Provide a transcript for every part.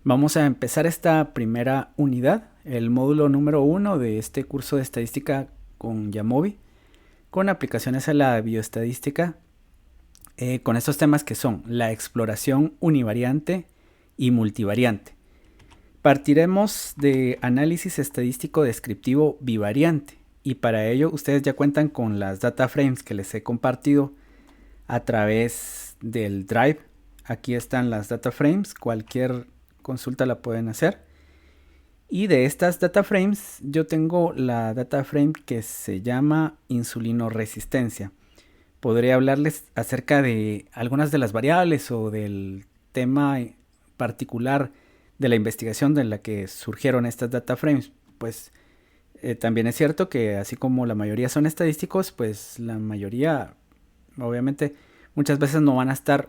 Vamos a empezar esta primera unidad, el módulo número 1 de este curso de estadística con Yamovi, con aplicaciones a la bioestadística, con estos temas que son la exploración univariante y multivariante. Partiremos de análisis estadístico descriptivo bivariante, y para ello ustedes ya cuentan con las data frames que les he compartido a través del Drive. Aquí están las data frames, cualquier consulta la pueden hacer. Y de estas data frames yo tengo la data frame que se llama insulinoresistencia. Podría hablarles acerca de algunas de las variables o del tema particular de la investigación de la que surgieron estas data frames. Pues también es cierto que así como la mayoría son estadísticos, pues la mayoría obviamente muchas veces no van a estar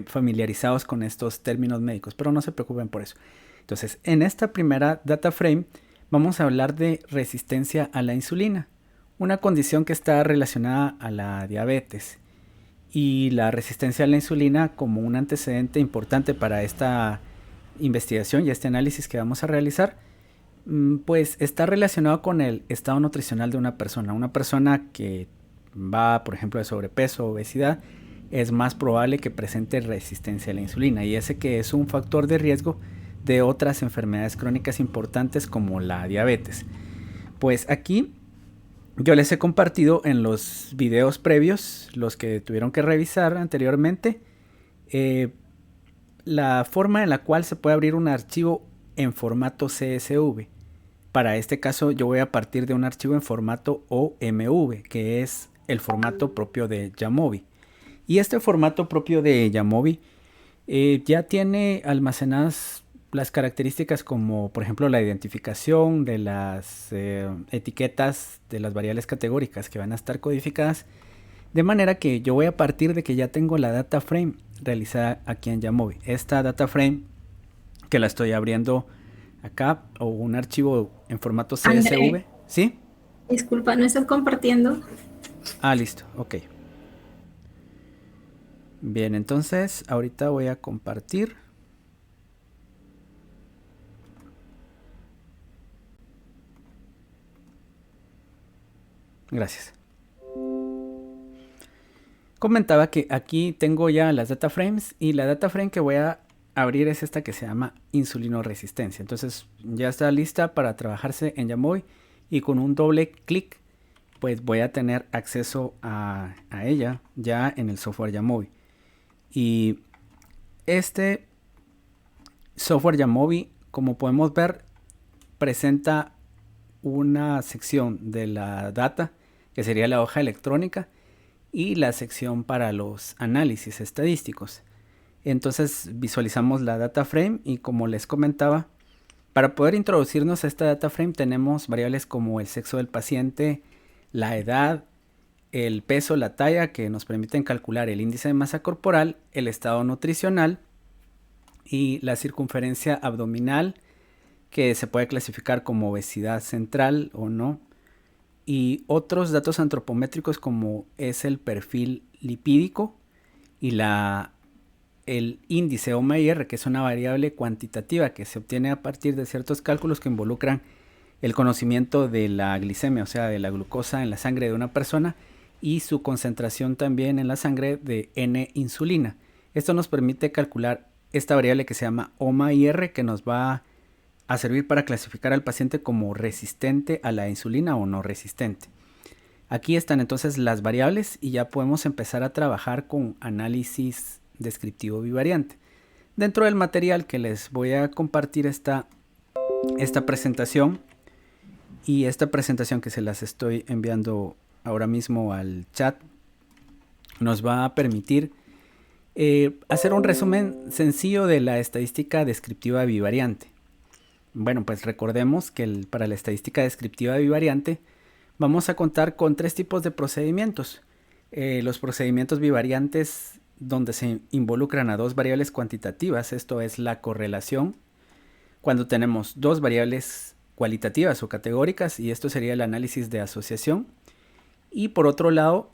familiarizados con estos términos médicos, pero no se preocupen por eso. Entonces, en esta primera data frame vamos a hablar de resistencia a la insulina, una condición que está relacionada a la diabetes, y la resistencia a la insulina como un antecedente importante para esta investigación y este análisis que vamos a realizar, pues está relacionado con el estado nutricional de una persona. Una persona que va, por ejemplo, de sobrepeso o obesidad, es más probable que presente resistencia a la insulina, y ese que es un factor de riesgo de otras enfermedades crónicas importantes como la diabetes. Pues aquí yo les he compartido en los videos previos, los que tuvieron que revisar anteriormente, la forma en la cual se puede abrir un archivo en formato CSV. Para este caso yo voy a partir de un archivo en formato OMV, que es el formato propio de Yamovi. Y este formato propio de Yamovi ya tiene almacenadas las características como, por ejemplo, la identificación de las etiquetas de las variables categóricas que van a estar codificadas. De manera que yo voy a partir de que ya tengo la data frame realizada aquí en Yamovi. Esta data frame que la estoy abriendo acá, o un archivo en formato CSV. André, ¿Sí? disculpa, ¿no estás compartiendo? Ah, listo, ok. Bien, entonces ahorita voy a compartir. Gracias. Comentaba que aquí tengo ya las data frames, y la data frame que voy a abrir es esta que se llama insulinoresistencia. Entonces ya está lista para trabajarse en Yamovi, y con un doble clic pues voy a tener acceso a ella ya en el software Yamovi. Y este software Yamovi, como podemos ver, presenta una sección de la data, que sería la hoja electrónica, y la sección para los análisis estadísticos. Entonces visualizamos la data frame, y como les comentaba, para poder introducirnos a esta data frame tenemos variables como el sexo del paciente, la edad, el peso, la talla, que nos permiten calcular el índice de masa corporal, el estado nutricional y la circunferencia abdominal, que se puede clasificar como obesidad central o no, y otros datos antropométricos como es el perfil lipídico y el índice OMA-IR, que es una variable cuantitativa que se obtiene a partir de ciertos cálculos que involucran el conocimiento de la glicemia, o sea, de la glucosa en la sangre de una persona, y su concentración también en la sangre de N-insulina. Esto nos permite calcular esta variable que se llama OMA-IR, que nos va a servir para clasificar al paciente como resistente a la insulina o no resistente. Aquí están entonces las variables, y ya podemos empezar a trabajar con análisis descriptivo bivariante. Dentro del material que les voy a compartir esta presentación, y esta presentación que se las estoy enviando ahora mismo al chat, nos va a permitir hacer un resumen sencillo de la estadística descriptiva bivariante. Bueno, pues recordemos que para la estadística descriptiva bivariante vamos a contar con tres tipos de procedimientos. Los procedimientos bivariantes, donde se involucran a dos variables cuantitativas, esto es la correlación, cuando tenemos dos variables cualitativas o categóricas, y esto sería el análisis de asociación, y por otro lado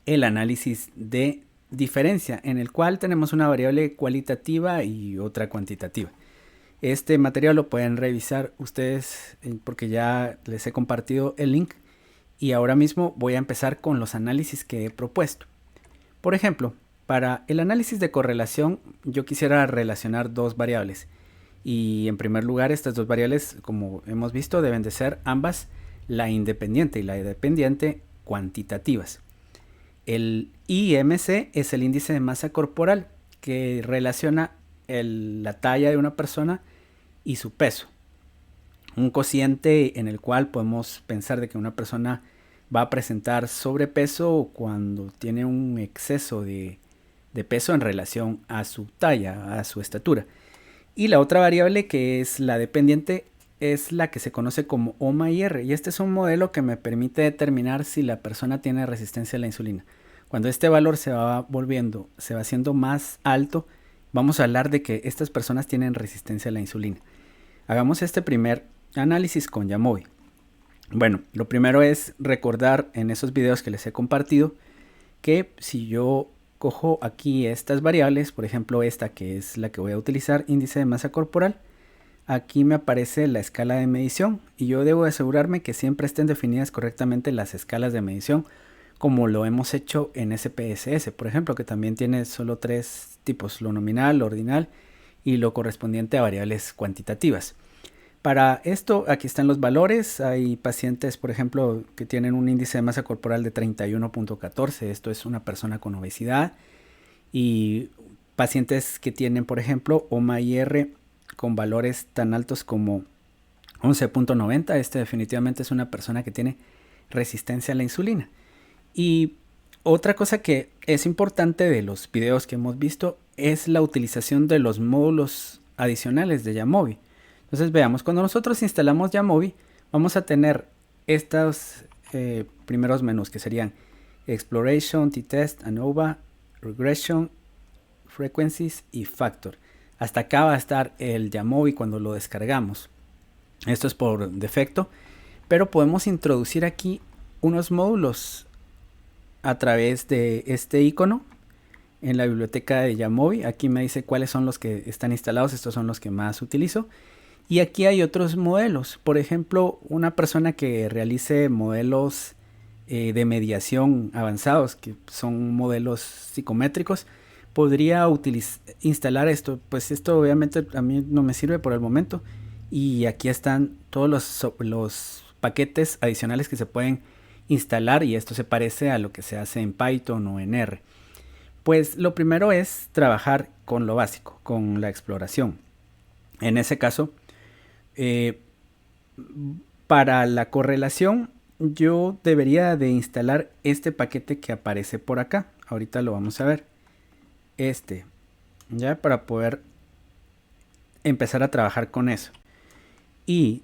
el análisis de diferencia en el cual tenemos una variable cualitativa y otra cuantitativa. Este material lo pueden revisar ustedes porque ya les he compartido el link y ahora mismo voy a empezar con los análisis que he propuesto. Por ejemplo, para el análisis de correlación yo quisiera relacionar dos variables y en primer lugar estas dos variables, como hemos visto, deben de ser ambas la independiente y la dependiente cuantitativas. El IMC es el índice de masa corporal que relaciona la talla de una persona y su peso. Un cociente en el cual podemos pensar de que una persona va a presentar sobrepeso cuando tiene un exceso de peso en relación a su talla, a su estatura. Y la otra variable, que es la dependiente, es la que se conoce como OMA-IR. Y este es un modelo que me permite determinar si la persona tiene resistencia a la insulina. Cuando este valor se va haciendo más alto, vamos a hablar de que estas personas tienen resistencia a la insulina. Hagamos este primer análisis con Jamovi. Bueno, lo primero es recordar en esos videos que les he compartido que si yo cojo aquí estas variables, por ejemplo esta que es la que voy a utilizar, índice de masa corporal, aquí me aparece la escala de medición y yo debo asegurarme que siempre estén definidas correctamente las escalas de medición como lo hemos hecho en SPSS, por ejemplo, que también tiene solo tres tipos, lo nominal, lo ordinal y lo correspondiente a variables cuantitativas. Para esto, aquí están los valores. Hay pacientes, por ejemplo, que tienen un índice de masa corporal de 31.14. Esto es una persona con obesidad. Y pacientes que tienen, por ejemplo, OMA-IR con valores tan altos como 11.90. Este definitivamente es una persona que tiene resistencia a la insulina. Y otra cosa que es importante de los videos que hemos visto es la utilización de los módulos adicionales de Jamovi. Entonces veamos, cuando nosotros instalamos Jamovi vamos a tener estos primeros menús que serían Exploration, T-Test, ANOVA, Regression, Frequencies y Factor. Hasta acá va a estar el Jamovi cuando lo descargamos. Esto es por defecto, pero podemos introducir aquí unos módulos a través de este icono en la biblioteca de Jamovi. Aquí me dice cuáles son los que están instalados, estos son los que más utilizo. Y aquí hay otros modelos, por ejemplo, una persona que realice modelos de mediación avanzados, que son modelos psicométricos, podría instalar esto. Pues esto obviamente a mí no me sirve por el momento. Y aquí están todos los paquetes adicionales que se pueden instalar y esto se parece a lo que se hace en Python o en R. Pues lo primero es trabajar con lo básico, con la exploración. En ese caso, para la correlación yo debería de instalar este paquete que aparece por acá. Ahorita lo vamos a ver. Ya para poder empezar a trabajar con eso. Y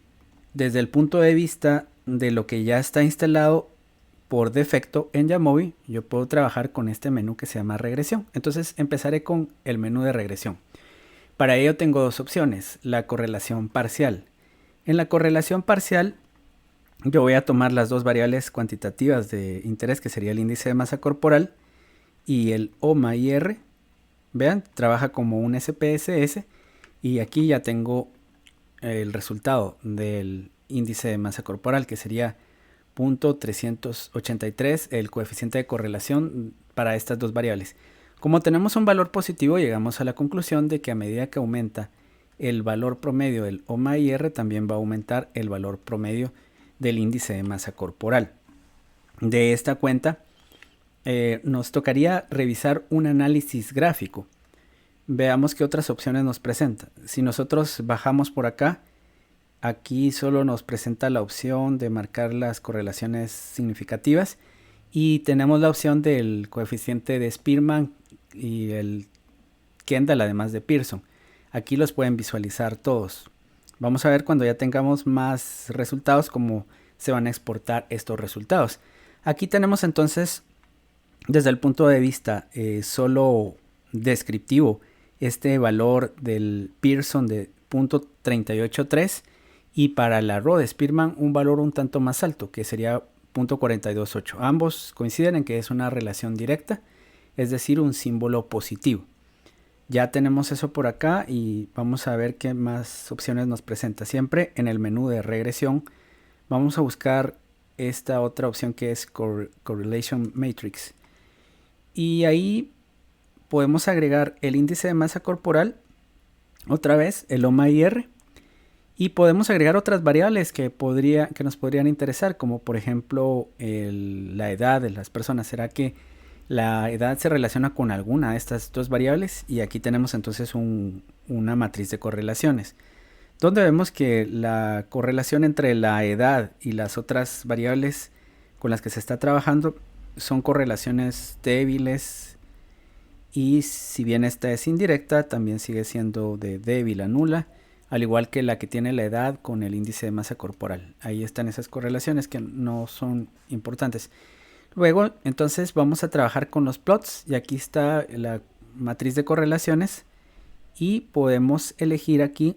desde el punto de vista de lo que ya está instalado por defecto en Jamovi, yo puedo trabajar con este menú que se llama regresión. Entonces empezaré con el menú de regresión. Para ello tengo dos opciones, la correlación parcial. En la correlación parcial yo voy a tomar las dos variables cuantitativas de interés, que sería el índice de masa corporal y el OMA-IR. Vean, trabaja como un SPSS y aquí ya tengo el resultado del índice de masa corporal, que sería 0.383, el coeficiente de correlación para estas dos variables. Como tenemos un valor positivo, llegamos a la conclusión de que a medida que aumenta el valor promedio del OMA-IR, también va a aumentar el valor promedio del índice de masa corporal. De esta cuenta, nos tocaría revisar un análisis gráfico. Veamos qué otras opciones nos presenta. Si nosotros bajamos por acá, aquí solo nos presenta la opción de marcar las correlaciones significativas y tenemos la opción del coeficiente de Spearman y el Kendall, además de Pearson. Aquí los pueden visualizar todos. Vamos a ver cuando ya tengamos más resultados cómo se van a exportar estos resultados. Aquí tenemos entonces, desde el punto de vista solo descriptivo, este valor del Pearson de 0.383 y para la RO de Spearman un valor un tanto más alto, que sería 0.428. Ambos coinciden en que es una relación directa es decir, un símbolo positivo. Ya tenemos eso por acá y vamos a ver qué más opciones nos presenta. Siempre en el menú de regresión vamos a buscar esta otra opción que es Correlation Matrix. Y ahí podemos agregar el índice de masa corporal, otra vez el OMA-IR, y podemos agregar otras variables que nos podrían interesar, como por ejemplo la edad de las personas. ¿Será que la edad se relaciona con alguna de estas dos variables? Y aquí tenemos entonces una matriz de correlaciones, donde vemos que la correlación entre la edad y las otras variables con las que se está trabajando son correlaciones débiles, y si bien esta es indirecta, también sigue siendo de débil a nula, al igual que la que tiene la edad con el índice de masa corporal. Ahí están esas correlaciones que no son importantes. Luego, entonces, vamos a trabajar con los plots, y aquí está la matriz de correlaciones, y podemos elegir aquí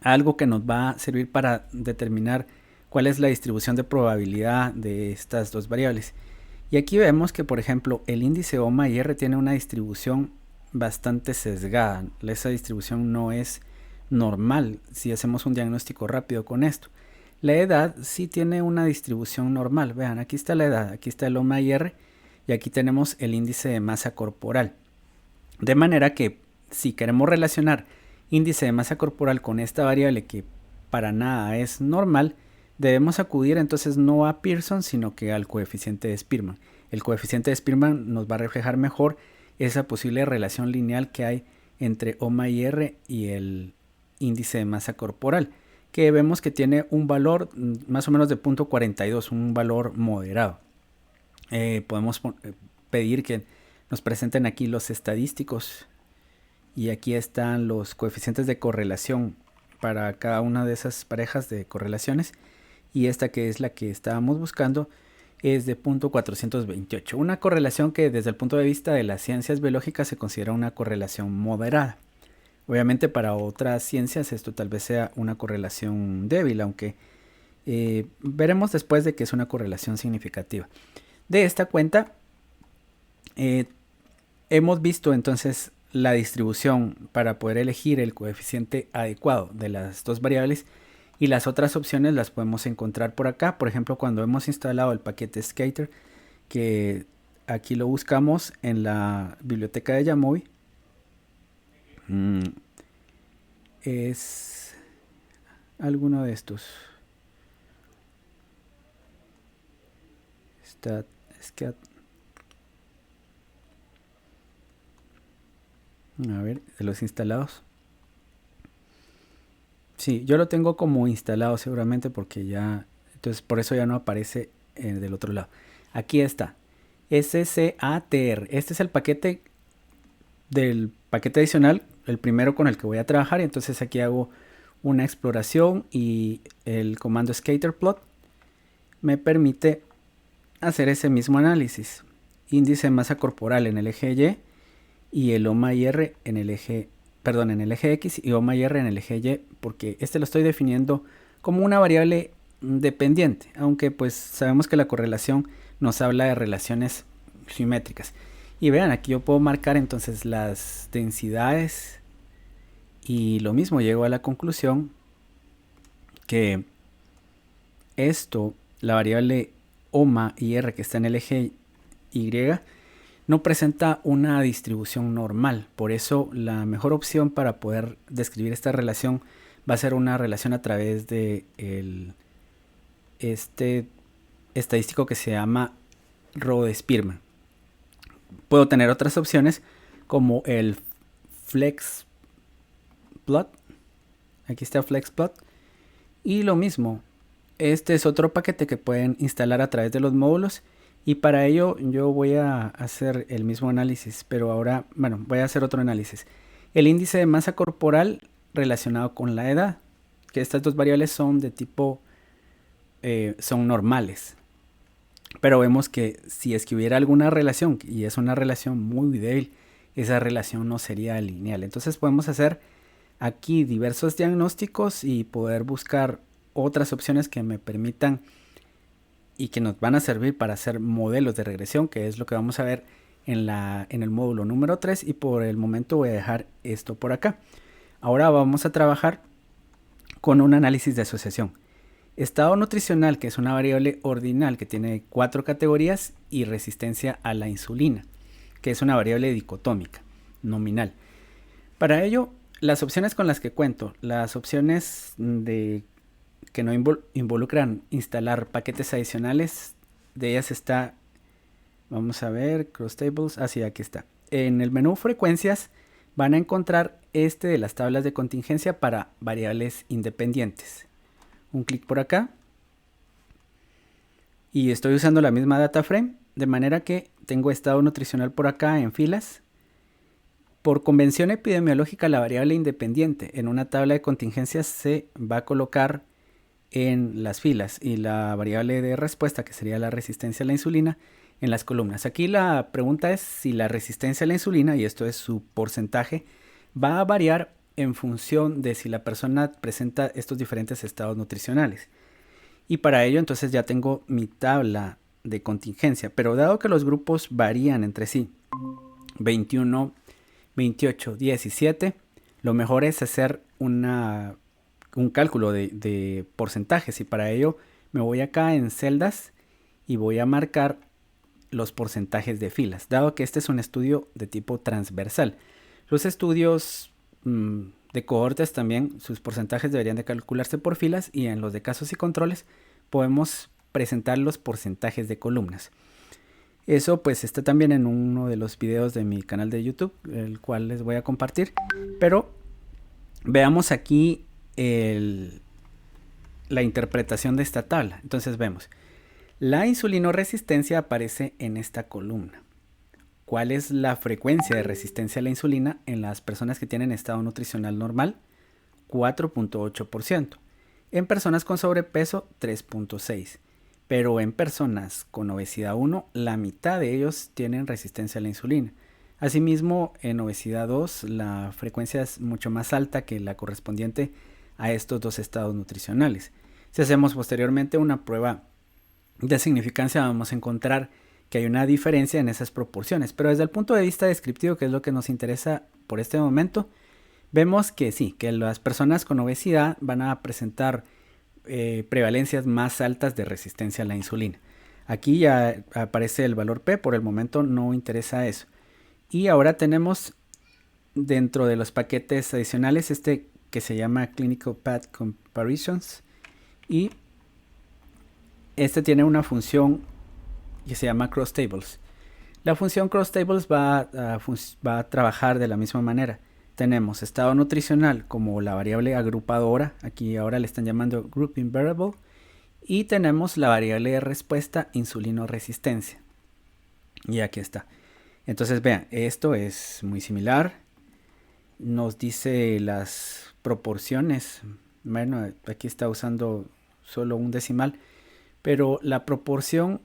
algo que nos va a servir para determinar cuál es la distribución de probabilidad de estas dos variables. Y aquí vemos que, por ejemplo, el índice OMA-IR tiene una distribución bastante sesgada. Esa distribución no es normal si hacemos un diagnóstico rápido con esto. La edad sí tiene una distribución normal. Vean, aquí está la edad, aquí está el OMA-IR y aquí tenemos el índice de masa corporal. De manera que si queremos relacionar índice de masa corporal con esta variable que para nada es normal, debemos acudir entonces no a Pearson, sino que al coeficiente de Spearman. El coeficiente de Spearman nos va a reflejar mejor esa posible relación lineal que hay entre OMA-IR y el índice de masa corporal, que vemos que tiene un valor más o menos de 0.42, un valor moderado. Podemos pedir que nos presenten aquí los estadísticos, y aquí están los coeficientes de correlación para cada una de esas parejas de correlaciones, y esta, que es la que estábamos buscando, es de 0.428, una correlación que desde el punto de vista de las ciencias biológicas se considera una correlación moderada. Obviamente para otras ciencias esto tal vez sea una correlación débil, aunque veremos después de que es una correlación significativa. De esta cuenta hemos visto entonces la distribución para poder elegir el coeficiente adecuado de las dos variables, y las otras opciones las podemos encontrar por acá. Por ejemplo, cuando hemos instalado el paquete Skater, que aquí lo buscamos en la biblioteca de Jamovi, es alguno de estos. A ver, de los instalados. Sí, yo lo tengo como instalado seguramente porque ya, entonces por eso ya no aparece del otro lado. Aquí está, SCATR. Este es el paquete del paquete adicional, el primero con el que voy a trabajar. Y entonces aquí hago una exploración, y el comando scatterplot me permite hacer ese mismo análisis. Índice de masa corporal en el eje Y el OMA-IR en el eje X, y OMA-IR en el eje Y, porque este lo estoy definiendo como una variable dependiente, aunque pues sabemos que la correlación nos habla de relaciones simétricas. Y vean, aquí yo puedo marcar entonces las densidades, y lo mismo, llego a la conclusión que la variable OMA-IR que está en el eje Y, no presenta una distribución normal. Por eso la mejor opción para poder describir esta relación va a ser una relación a través de este estadístico que se llama Rho-Spearman. Puedo tener otras opciones como el FlexPlot. Aquí está FlexPlot. Y lo mismo, este es otro paquete que pueden instalar a través de los módulos. Y para ello yo voy a hacer el mismo análisis, pero ahora, bueno, voy a hacer otro análisis. El índice de masa corporal relacionado con la edad, que estas dos variables son de tipo, son normales. Pero vemos que si es que hubiera alguna relación, y es una relación muy débil, esa relación no sería lineal. Entonces podemos hacer aquí diversos diagnósticos y poder buscar otras opciones que me permitan y que nos van a servir para hacer modelos de regresión, que es lo que vamos a ver en el módulo número 3 y por el momento voy a dejar esto por acá. Ahora vamos a trabajar con un análisis de asociación. Estado nutricional, que es una variable ordinal que tiene 4 categorías, y resistencia a la insulina, que es una variable dicotómica, nominal. Para ello, las opciones con las que cuento, las opciones que no involucran instalar paquetes adicionales, de ellas está, vamos a ver, cross tables, así aquí está. En el menú frecuencias van a encontrar este de las tablas de contingencia para variables independientes. Un clic por acá y estoy usando la misma data frame, de manera que tengo estado nutricional por acá en filas. Por convención epidemiológica, la variable independiente en una tabla de contingencias se va a colocar en las filas y la variable de respuesta, que sería la resistencia a la insulina, en las columnas. Aquí la pregunta es si la resistencia a la insulina, y esto es su porcentaje, va a variar en función de si la persona presenta estos diferentes estados nutricionales. Y para ello entonces ya tengo mi tabla de contingencia, pero dado que los grupos varían entre sí, 21, 28, 17, lo mejor es hacer un cálculo de porcentajes, y para ello me voy acá en celdas y voy a marcar los porcentajes de filas, dado que este es un estudio de tipo transversal. Los estudios de cohortes también, sus porcentajes deberían de calcularse por filas, y en los de casos y controles podemos presentar los porcentajes de columnas. Eso pues está también en uno de los videos de mi canal de YouTube, el cual les voy a compartir. Pero veamos aquí la interpretación de esta tabla. Entonces vemos, la insulinoresistencia aparece en esta columna. ¿Cuál es la frecuencia de resistencia a la insulina en las personas que tienen estado nutricional normal? 4.8%. En personas con sobrepeso, 3.6%. Pero en personas con obesidad 1, la mitad de ellos tienen resistencia a la insulina. Asimismo, en obesidad 2, la frecuencia es mucho más alta que la correspondiente a estos dos estados nutricionales. Si hacemos posteriormente una prueba de significancia, vamos a encontrar que hay una diferencia en esas proporciones, pero desde el punto de vista descriptivo, que es lo que nos interesa por este momento, vemos que sí, que las personas con obesidad van a presentar prevalencias más altas de resistencia a la insulina. Aquí ya aparece el valor P, por el momento no interesa eso. Y ahora tenemos dentro de los paquetes adicionales este que se llama Clinical Path Comparisons, y este tiene una función que se llama Cross Tables. La función Cross Tables va a trabajar de la misma manera. Tenemos estado nutricional como la variable agrupadora, aquí ahora le están llamando Grouping Variable, y tenemos la variable de respuesta insulinoresistencia. Y aquí está. Entonces vean, esto es muy similar. Nos dice las proporciones. Bueno, aquí está usando solo un decimal, pero la proporción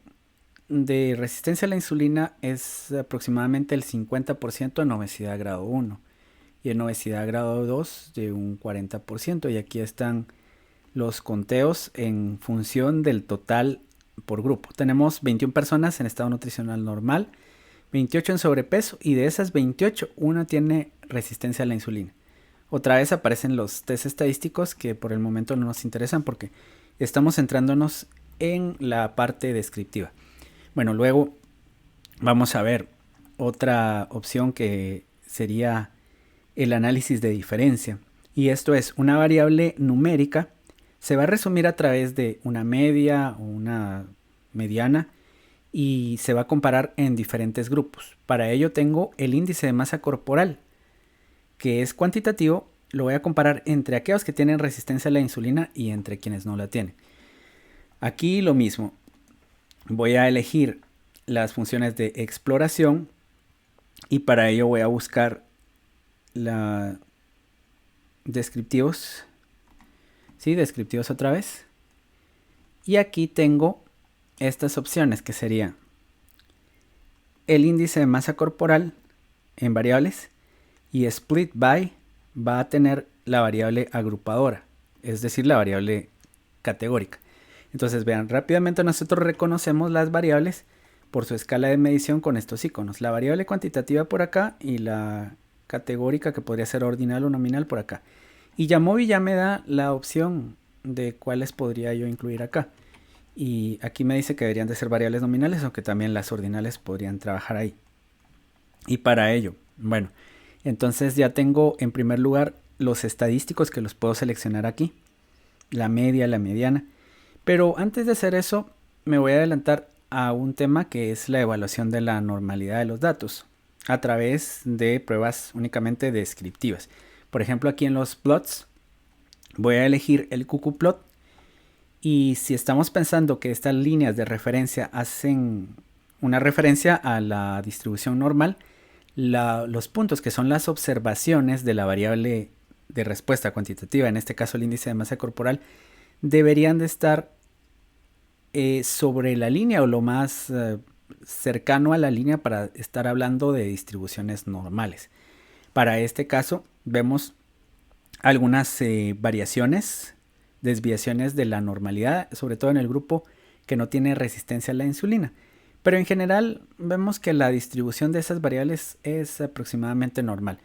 de resistencia a la insulina es aproximadamente el 50% en obesidad grado 1 y en obesidad grado 2 de un 40%, y aquí están los conteos en función del total por grupo. Tenemos 21 personas en estado nutricional normal, 28 en sobrepeso, y de esas 28 una tiene resistencia a la insulina. Otra vez aparecen los test estadísticos que por el momento no nos interesan porque estamos centrándonos en la parte descriptiva. Bueno, luego vamos a ver otra opción que sería el análisis de diferencia, y esto es una variable numérica, se va a resumir a través de una media o una mediana y se va a comparar en diferentes grupos. Para ello tengo el índice de masa corporal, que es cuantitativo, lo voy a comparar entre aquellos que tienen resistencia a la insulina y entre quienes no la tienen. Aquí lo mismo, voy a elegir las funciones de exploración y para ello voy a buscar descriptivos, ¿sí? Descriptivos otra vez, y aquí tengo estas opciones que serían el índice de masa corporal en variables, y split by va a tener la variable agrupadora, es decir, la variable categórica. Entonces vean, rápidamente nosotros reconocemos las variables por su escala de medición con estos iconos. La variable cuantitativa por acá y la categórica, que podría ser ordinal o nominal, por acá. Y Jamovi ya me da la opción de cuáles podría yo incluir acá. Y aquí me dice que deberían de ser variables nominales, aunque también las ordinales podrían trabajar ahí. Y para ello, bueno, entonces ya tengo en primer lugar los estadísticos, que los puedo seleccionar aquí. La media, la mediana. Pero antes de hacer eso, me voy a adelantar a un tema que es la evaluación de la normalidad de los datos a través de pruebas únicamente descriptivas. Por ejemplo, aquí en los plots voy a elegir el qqplot, y si estamos pensando que estas líneas de referencia hacen una referencia a la distribución normal, los puntos, que son las observaciones de la variable de respuesta cuantitativa, en este caso el índice de masa corporal, deberían de estar sobre la línea o lo más cercano a la línea para estar hablando de distribuciones normales. Para este caso vemos algunas variaciones, desviaciones de la normalidad, sobre todo en el grupo que no tiene resistencia a la insulina. Pero en general vemos que la distribución de esas variables es aproximadamente normal.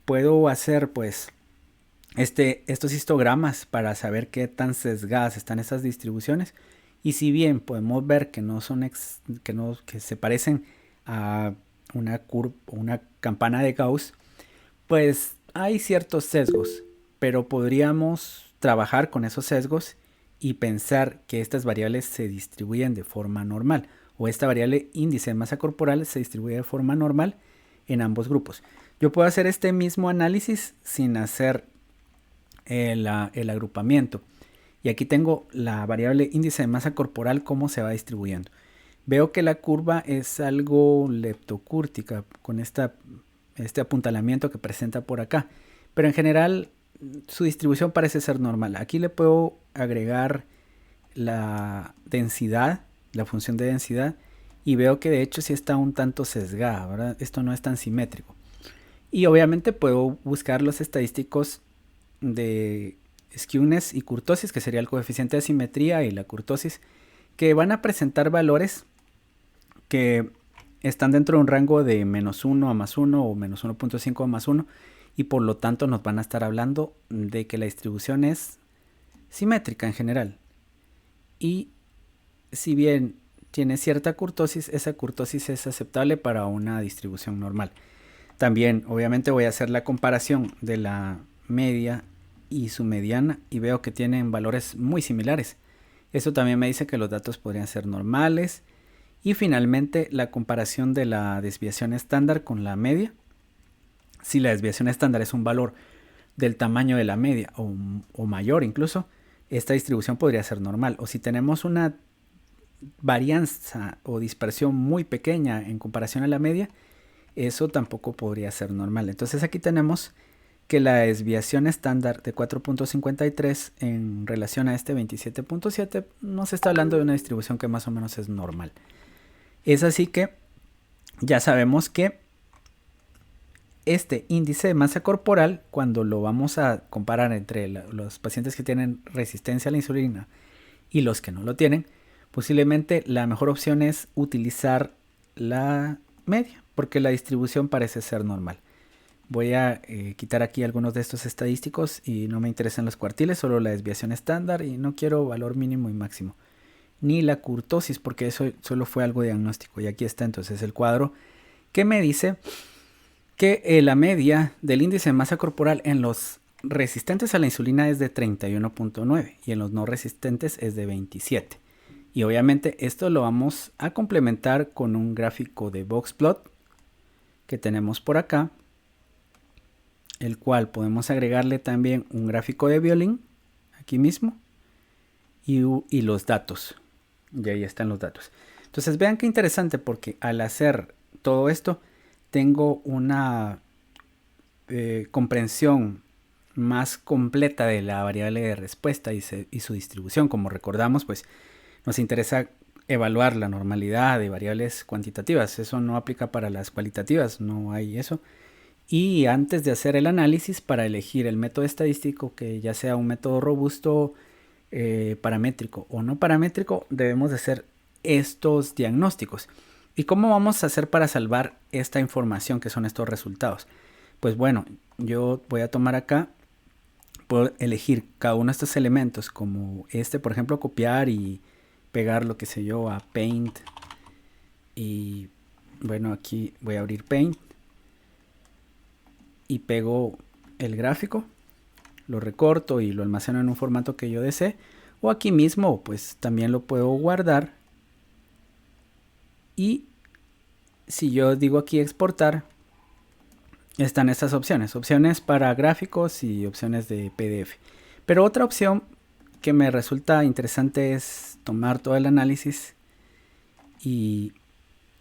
Puedo hacer pues estos histogramas para saber qué tan sesgadas están esas distribuciones, y si bien podemos ver que no son que se parecen a una campana de Gauss, pues hay ciertos sesgos, pero podríamos trabajar con esos sesgos y pensar que estas variables se distribuyen de forma normal, o esta variable índice de masa corporal se distribuye de forma normal en ambos grupos. Yo puedo hacer este mismo análisis sin hacer el agrupamiento. Y aquí tengo la variable índice de masa corporal, cómo se va distribuyendo. Veo que la curva es algo leptocúrtica con este apuntalamiento que presenta por acá. Pero en general su distribución parece ser normal. Aquí le puedo agregar la densidad, la función de densidad, y veo que de hecho sí está un tanto sesgada, ¿verdad? Esto no es tan simétrico. Y obviamente puedo buscar los estadísticos de skewness y kurtosis, que sería el coeficiente de simetría y la kurtosis, que van a presentar valores que están dentro de un rango de -1 a +1 o -1.5 a +1, y por lo tanto nos van a estar hablando de que la distribución es simétrica en general. Y si bien tiene cierta kurtosis, esa kurtosis es aceptable para una distribución normal. También obviamente voy a hacer la comparación de la media y su mediana, y veo que tienen valores muy similares. Eso también me dice que los datos podrían ser normales. Y finalmente la comparación de la desviación estándar con la media. Si la desviación estándar es un valor del tamaño de la media o mayor incluso, esta distribución podría ser normal. O si tenemos una varianza o dispersión muy pequeña en comparación a la media, eso tampoco podría ser normal. Entonces aquí tenemos que la desviación estándar de 4.53 en relación a este 27.7 nos está hablando de una distribución que más o menos es normal. Es así que ya sabemos que este índice de masa corporal, cuando lo vamos a comparar entre los pacientes que tienen resistencia a la insulina y los que no lo tienen, posiblemente la mejor opción es utilizar la media, porque la distribución parece ser normal. Voy a quitar aquí algunos de estos estadísticos y no me interesan los cuartiles, solo la desviación estándar, y no quiero valor mínimo y máximo, ni la kurtosis, porque eso solo fue algo diagnóstico. Y aquí está entonces el cuadro que me dice que la media del índice de masa corporal en los resistentes a la insulina es de 31.9 y en los no resistentes es de 27. Y obviamente esto lo vamos a complementar con un gráfico de boxplot que tenemos por acá, el cual podemos agregarle también un gráfico de violín aquí mismo y los datos. Y ahí están los datos. Entonces vean qué interesante, porque al hacer todo esto tengo una comprensión más completa de la variable de respuesta y su distribución. Como recordamos, pues nos interesa evaluar la normalidad de variables cuantitativas. Eso no aplica para las cualitativas, no hay eso. Y antes de hacer el análisis, para elegir el método estadístico, que ya sea un método robusto, paramétrico o no paramétrico, debemos de hacer estos diagnósticos. ¿Y cómo vamos a hacer para salvar esta información que son estos resultados? Pues bueno, yo voy a tomar acá, puedo elegir cada uno de estos elementos, como este, por ejemplo, copiar y pegar lo que sé yo a Paint. Y bueno, aquí voy a abrir Paint y pego el gráfico, lo recorto y lo almaceno en un formato que yo desee. O aquí mismo, pues también lo puedo guardar. Y si yo digo aquí exportar, están estas opciones. Opciones para gráficos y opciones de PDF. Pero otra opción que me resulta interesante es tomar todo el análisis y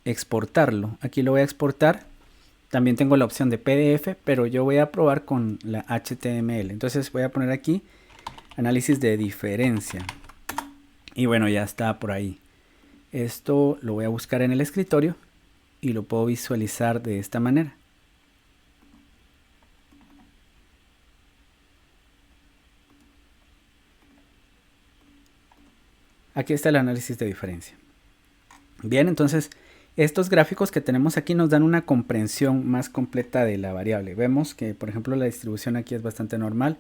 exportarlo. Aquí lo voy a exportar. También tengo la opción de PDF, pero yo voy a probar con la HTML. Entonces voy a poner aquí análisis de diferencia. Y bueno, ya está por ahí. Esto lo voy a buscar en el escritorio y lo puedo visualizar de esta manera. Aquí está el análisis de diferencia. Bien, entonces estos gráficos que tenemos aquí nos dan una comprensión más completa de la variable. Vemos que, por ejemplo, la distribución aquí es bastante normal.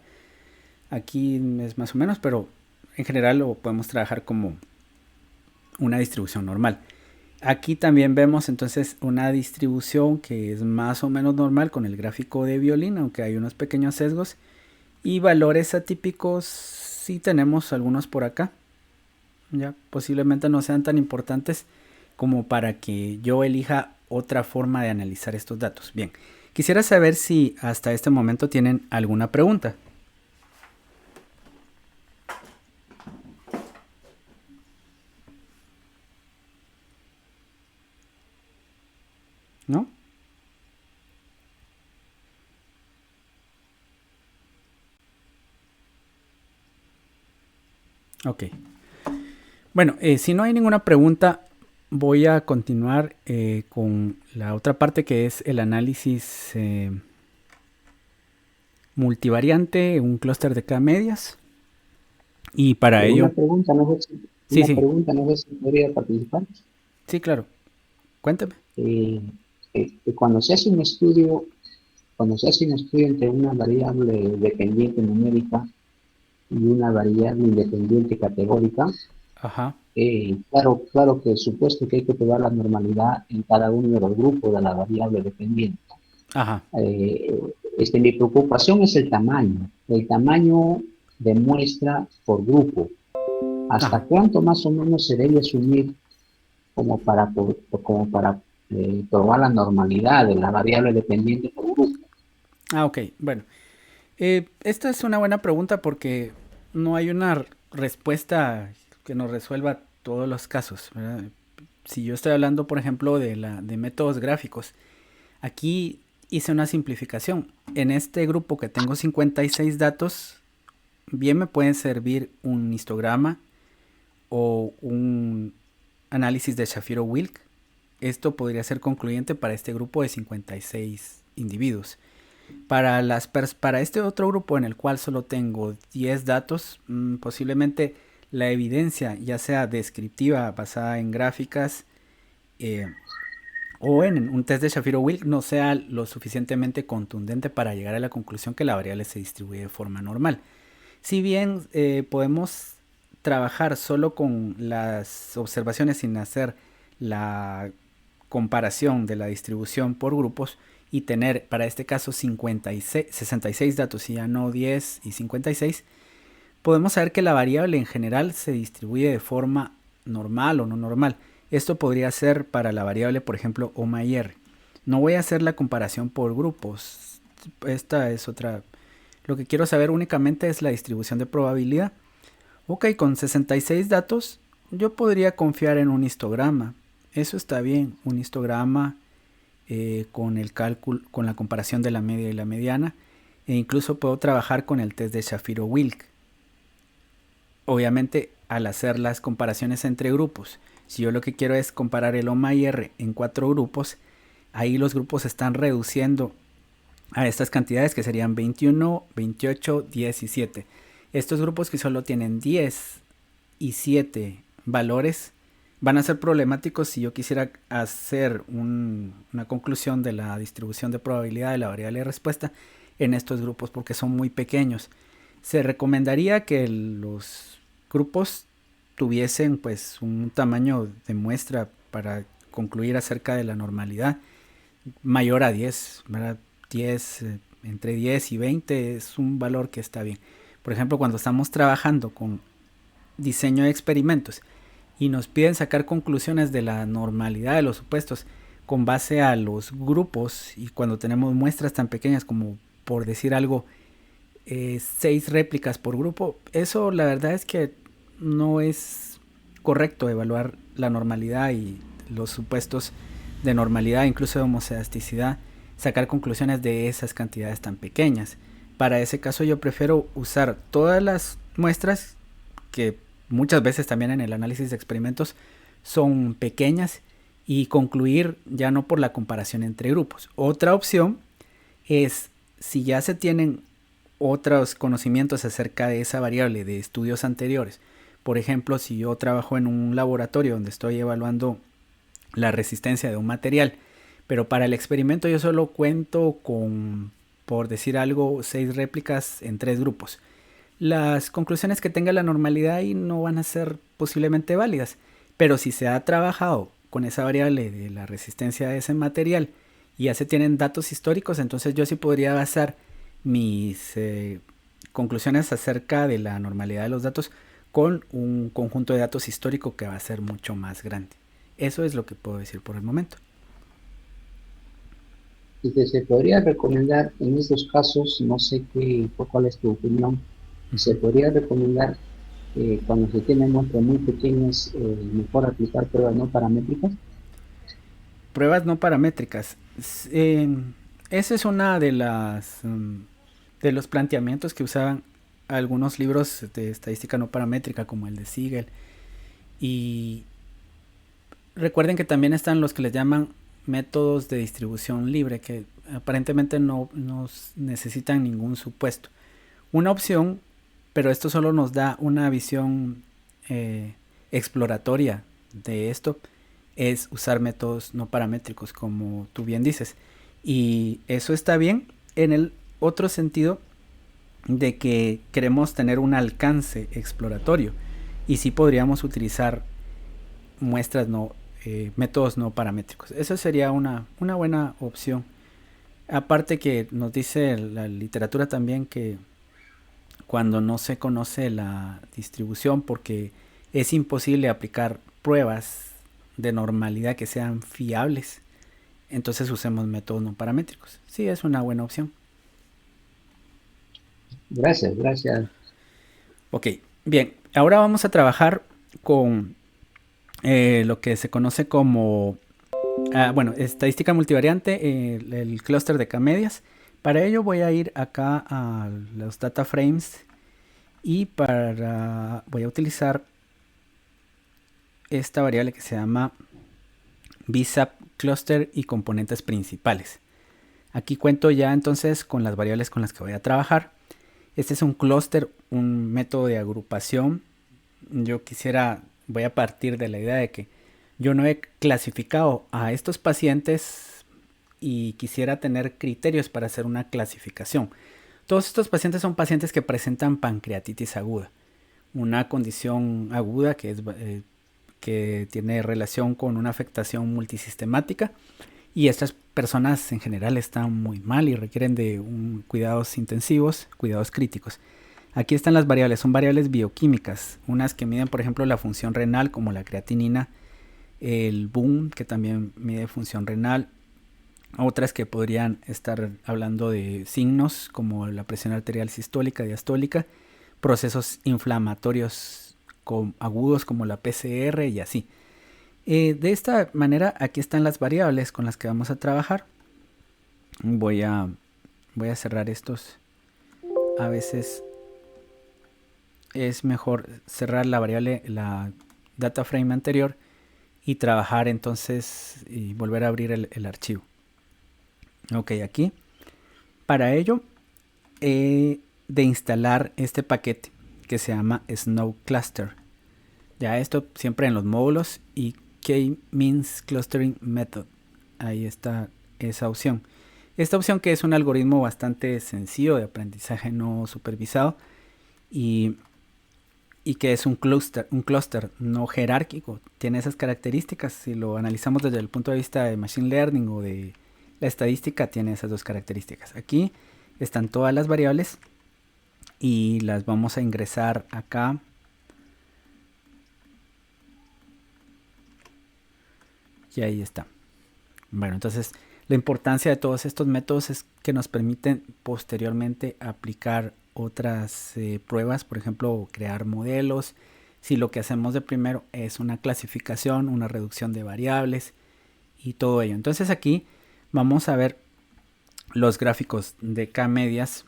Aquí es más o menos, pero en general lo podemos trabajar como una distribución normal. Aquí también vemos entonces una distribución que es más o menos normal con el gráfico de violín, aunque hay unos pequeños sesgos. Y valores atípicos, sí tenemos algunos por acá. Ya posiblemente no sean tan importantes como para que yo elija otra forma de analizar estos datos. Bien, quisiera saber si hasta este momento tienen alguna pregunta. ¿No? Ok. Bueno, si no hay ninguna pregunta, voy a continuar con la otra parte que es el análisis multivariante, un clúster de K-medias. Y para ello... Sí, sí, No sé si podría participar. sí, claro. Cuéntame. Cuando se hace un estudio, entre una variable dependiente numérica y una variable independiente categórica, Ajá. claro que supuesto que hay que probar la normalidad en cada uno de los grupos de la variable dependiente. Ajá. Mi preocupación es el tamaño de muestra por grupo. ¿Hasta Ajá. cuánto más o menos se debe asumir como para probar la normalidad de la variable dependiente por grupo? Ah, ok. Bueno, esta es una buena pregunta porque no hay una respuesta que nos resuelva todos los casos, ¿verdad? Si yo estoy hablando, por ejemplo, de métodos gráficos, aquí hice una simplificación. En este grupo que tengo 56 datos, bien me pueden servir un histograma o un análisis de Shapiro-Wilk. Esto podría ser concluyente para este grupo de 56 individuos. Para este otro grupo en el cual solo tengo 10 datos, posiblemente la evidencia, ya sea descriptiva, basada en gráficas, o en un test de Shapiro-Wilk, no sea lo suficientemente contundente para llegar a la conclusión que la variable se distribuye de forma normal. Si bien podemos trabajar solo con las observaciones sin hacer la comparación de la distribución por grupos y tener para este caso 66 datos y ya no 10 y 56, podemos saber que la variable en general se distribuye de forma normal o no normal. Esto podría ser para la variable, por ejemplo, O-R. No voy a hacer la comparación por grupos. Esta es otra. Lo que quiero saber únicamente es la distribución de probabilidad. Ok, con 66 datos yo podría confiar en un histograma. Eso está bien, un histograma con el cálculo, con la comparación de la media y la mediana. E incluso puedo trabajar con el test de Shapiro-Wilk. Obviamente, al hacer las comparaciones entre grupos, si yo lo que quiero es comparar el O-R en 4 grupos, ahí los grupos están reduciendo a estas cantidades que serían 21, 28, 10 y 7. Estos grupos que solo tienen 10 y 7 valores van a ser problemáticos si yo quisiera hacer una conclusión de la distribución de probabilidad de la variable de respuesta en estos grupos porque son muy pequeños. Se recomendaría que los grupos tuviesen pues un tamaño de muestra para concluir acerca de la normalidad mayor a 10, ¿verdad? 10, entre 10 y 20 es un valor que está bien. Por ejemplo, cuando estamos trabajando con diseño de experimentos y nos piden sacar conclusiones de la normalidad de los supuestos con base a los grupos, y cuando tenemos muestras tan pequeñas como, por decir algo, 6 réplicas por grupo, eso la verdad es que no es correcto evaluar la normalidad y los supuestos de normalidad, incluso de homocedasticidad, sacar conclusiones de esas cantidades tan pequeñas. Para ese caso yo prefiero usar todas las muestras, que muchas veces también en el análisis de experimentos son pequeñas, y concluir ya no por la comparación entre grupos. Otra opción es, si ya se tienen otros conocimientos acerca de esa variable de estudios anteriores, por ejemplo, si yo trabajo en un laboratorio donde estoy evaluando la resistencia de un material, pero para el experimento yo solo cuento con, por decir algo, 6 réplicas en 3 grupos, las conclusiones que tenga la normalidad ahí no van a ser posiblemente válidas. Pero si se ha trabajado con esa variable de la resistencia de ese material y ya se tienen datos históricos, entonces yo sí podría basar mis conclusiones acerca de la normalidad de los datos con un conjunto de datos histórico que va a ser mucho más grande. Eso es lo que puedo decir por el momento. Se podría recomendar en estos casos, no sé cuál es tu opinión, se podría recomendar cuando se tienen muestras muy pequeñas, mejor aplicar pruebas no paramétricas. Pruebas no paramétricas. Esa es una de de los planteamientos que usaban algunos libros de estadística no paramétrica, como el de Siegel. Y recuerden que también están los que les llaman métodos de distribución libre, que aparentemente no necesitan ningún supuesto. Una opción, pero esto solo nos da una visión exploratoria de esto, es usar métodos no paramétricos, como tú bien dices. Y eso está bien en el otro sentido de que queremos tener un alcance exploratorio, y sí podríamos utilizar muestras métodos no paramétricos. Eso sería una buena opción. Aparte que nos dice la literatura también que cuando no se conoce la distribución, porque es imposible aplicar pruebas de normalidad que sean fiables, entonces usemos métodos no paramétricos. Sí, es una buena opción. Gracias, gracias. Ok, bien, ahora vamos a trabajar con lo que se conoce como estadística multivariante, el clúster de K-medias. Para ello voy a ir acá a los data frames y voy a utilizar esta variable que se llama BSAP cluster y componentes principales. Aquí cuento ya entonces con las variables con las que voy a trabajar. Este es un clúster, un método de agrupación. Voy a partir de la idea de que yo no he clasificado a estos pacientes y quisiera tener criterios para hacer una clasificación. Todos estos pacientes son pacientes que presentan pancreatitis aguda, una condición aguda que tiene relación con una afectación multisistemática, y estas personas en general están muy mal y requieren de cuidados intensivos, cuidados críticos. Aquí están las variables, son variables bioquímicas, unas que miden por ejemplo la función renal como la creatinina, el BUN que también mide función renal, otras que podrían estar hablando de signos como la presión arterial sistólica, diastólica, procesos inflamatorios agudos como la PCR y así. De esta manera aquí están las variables con las que vamos a trabajar. Voy a cerrar estos. A veces es mejor cerrar la variable, la data frame anterior, y trabajar entonces y volver a abrir el archivo. Ok, aquí para ello he de instalar este paquete que se llama Snow Cluster. Ya esto siempre en los módulos y K-Means Clustering Method. Ahí está esa opción. Esta opción que es un algoritmo bastante sencillo de aprendizaje no supervisado y que es un clúster no jerárquico. Tiene esas características. Si lo analizamos desde el punto de vista de Machine Learning o de la estadística, tiene esas dos características. Aquí están todas las variables y las vamos a ingresar acá. Y ahí está. Bueno, entonces la importancia de todos estos métodos es que nos permiten posteriormente aplicar otras pruebas, por ejemplo, crear modelos. Si lo que hacemos de primero es una clasificación, una reducción de variables y todo ello. Entonces aquí vamos a ver los gráficos de K-medias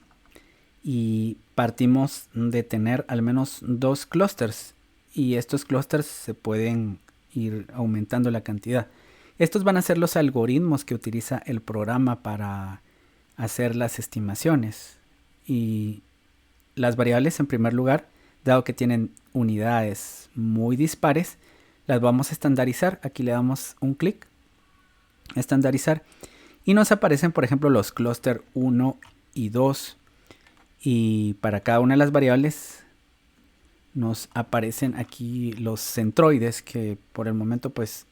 y partimos de tener al menos 2 clústeres y estos clústeres se pueden ir aumentando la cantidad. Estos van a ser los algoritmos que utiliza el programa para hacer las estimaciones. Y las variables, en primer lugar, dado que tienen unidades muy dispares, las vamos a estandarizar. Aquí le damos un clic, estandarizar, y nos aparecen, por ejemplo, los clúster 1 y 2. Y para cada una de las variables nos aparecen aquí los centroides, que por el momento pues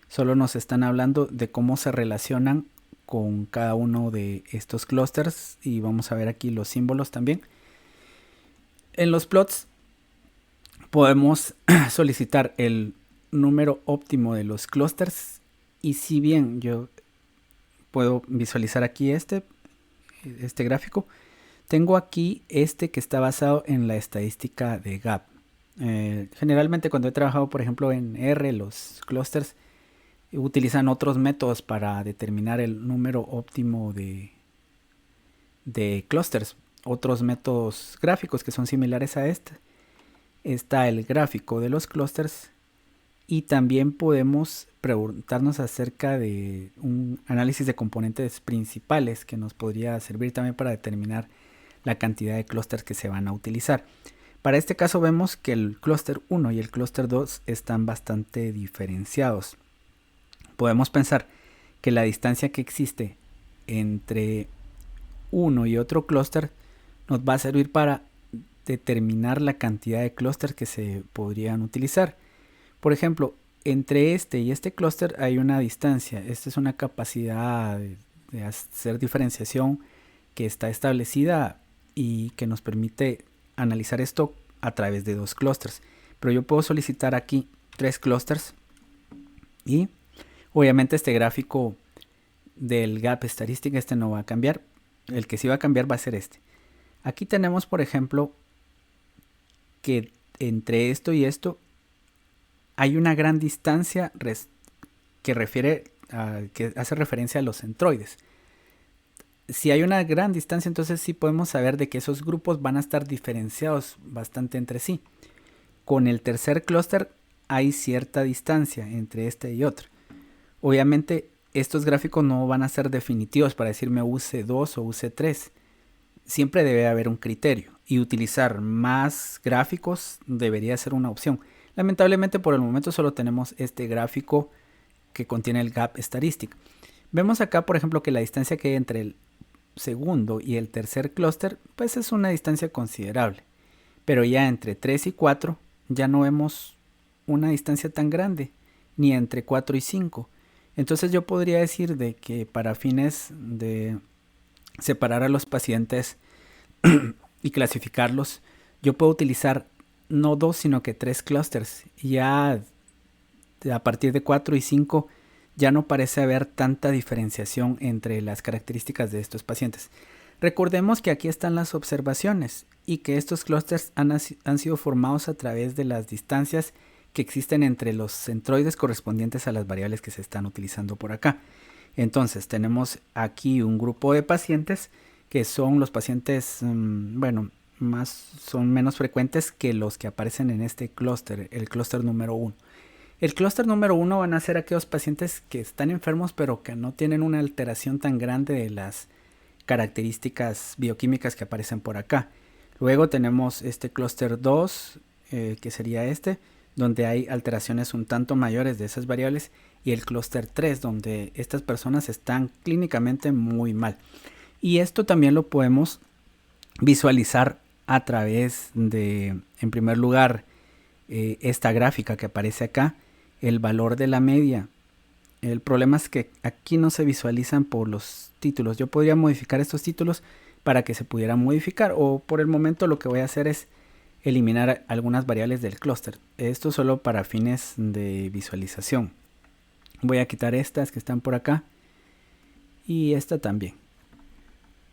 solo nos están hablando de cómo se relacionan con cada uno de estos clústeres. Y vamos a ver aquí los símbolos también. En los plots podemos solicitar el número óptimo de los clústeres. Y si bien yo puedo visualizar aquí este gráfico, tengo aquí este que está basado en la estadística de GAP. Generalmente cuando he trabajado, por ejemplo, en R, los clústeres utilizan otros métodos para determinar el número óptimo de clústeres. Otros métodos gráficos que son similares a este. Está el gráfico de los clústeres y también podemos preguntarnos acerca de un análisis de componentes principales que nos podría servir también para determinar la cantidad de clústeres que se van a utilizar. Para este caso vemos que el clúster 1 y el clúster 2 están bastante diferenciados. Podemos pensar que la distancia que existe entre uno y otro clúster nos va a servir para determinar la cantidad de clústeres que se podrían utilizar. Por ejemplo, entre este y este clúster hay una distancia. Esta es una capacidad de hacer diferenciación que está establecida y que nos permite analizar esto a través de 2 clústeres. Pero yo puedo solicitar aquí 3 clústeres y obviamente este gráfico del gap estadística, este no va a cambiar. El que sí va a cambiar va a ser este. Aquí tenemos, por ejemplo, que entre esto y esto hay una gran distancia que hace referencia a los centroides. Si hay una gran distancia, entonces sí podemos saber de que esos grupos van a estar diferenciados bastante entre sí. Con el tercer clúster hay cierta distancia entre este y otro. Obviamente estos gráficos no van a ser definitivos para decirme UC2 o UC3. Siempre debe haber un criterio y utilizar más gráficos debería ser una opción. Lamentablemente por el momento solo tenemos este gráfico que contiene el gap estadístico. Vemos acá, por ejemplo, que la distancia que hay entre el segundo y el tercer clúster pues es una distancia considerable. Pero ya entre 3 y 4 ya no vemos una distancia tan grande, ni entre 4 y 5. Entonces yo podría decir de que para fines de separar a los pacientes y clasificarlos, yo puedo utilizar no 2 sino que 3 clústeres. Ya a partir de 4 y 5 ya no parece haber tanta diferenciación entre las características de estos pacientes. Recordemos que aquí están las observaciones y que estos clústeres han sido formados a través de las distancias que existen entre los centroides correspondientes a las variables que se están utilizando por acá. Entonces tenemos aquí un grupo de pacientes que son los pacientes, son menos frecuentes que los que aparecen en este clúster, el clúster número 1. El clúster número 1 van a ser aquellos pacientes que están enfermos pero que no tienen una alteración tan grande de las características bioquímicas que aparecen por acá. Luego tenemos este clúster 2, que sería este, donde hay alteraciones un tanto mayores de esas variables, y el clúster 3, donde estas personas están clínicamente muy mal. Y esto también lo podemos visualizar a través de, en primer lugar, esta gráfica que aparece acá, el valor de la media. El problema es que aquí no se visualizan por los títulos. Yo podría modificar estos títulos para que se pudieran modificar, o por el momento lo que voy a hacer es eliminar algunas variables del clúster. Esto solo para fines de visualización. Voy a quitar estas que están por acá y esta también,